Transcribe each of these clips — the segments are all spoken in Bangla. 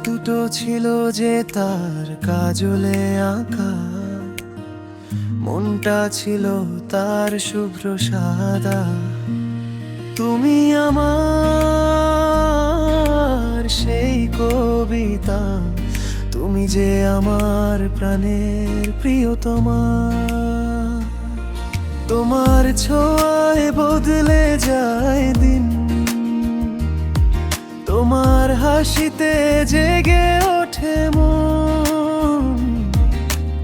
দুটো ছিল যে তার কাজলে আঁকা, মনটা ছিল তার শুভ্র সাদা। তুমি আমার সেই কবিতা, তুমি যে আমার প্রাণের প্রিয়তমা। তোমার ছোঁয়ায় বদলে যায় দিন, তোমার হাসিতে জেগে ওঠে মন।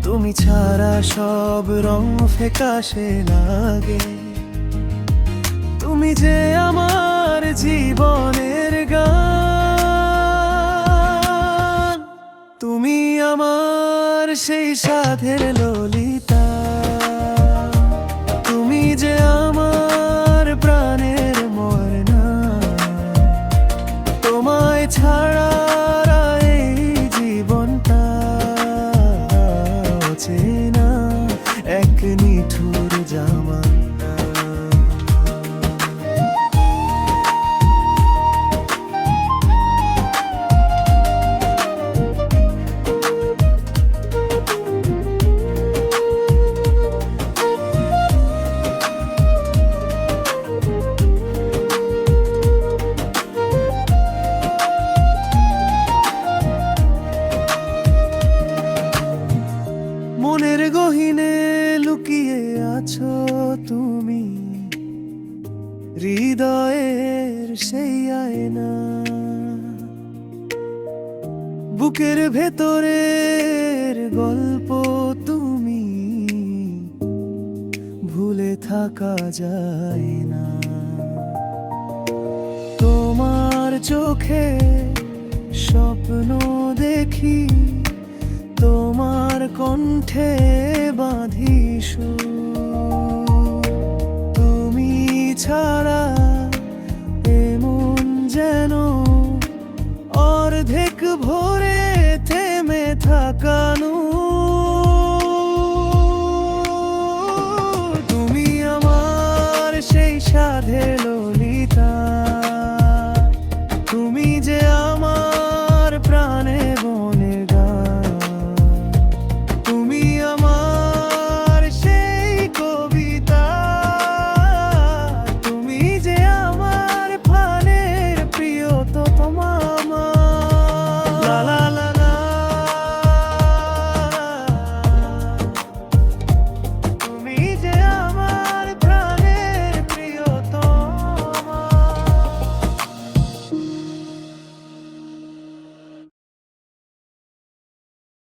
তুমি ছাড়া সব রং ফেকাশে লাগে, তুমি যে আমার জীবনের গান। তুমি আমার সেই সাধের ললিতা, তুমি যে আমার প্রাণের ময়না। তোমায় ছাড়া এই জীবনটা অচেনা, এক নিঠুর জামানা। মনের গহীনে লুকিয়ে আছো তুমি, হৃদয়ের সেই আয়না। বুকের ভেতরের গল্প তুমি, ভুলে থাকা যায় না। তোমার চোখে স্বপ্ন দেখি, তোমার কণ্ঠে বাঁধি সুর। তুমি ছাড়া এমন যেন অর্ধেক ভোর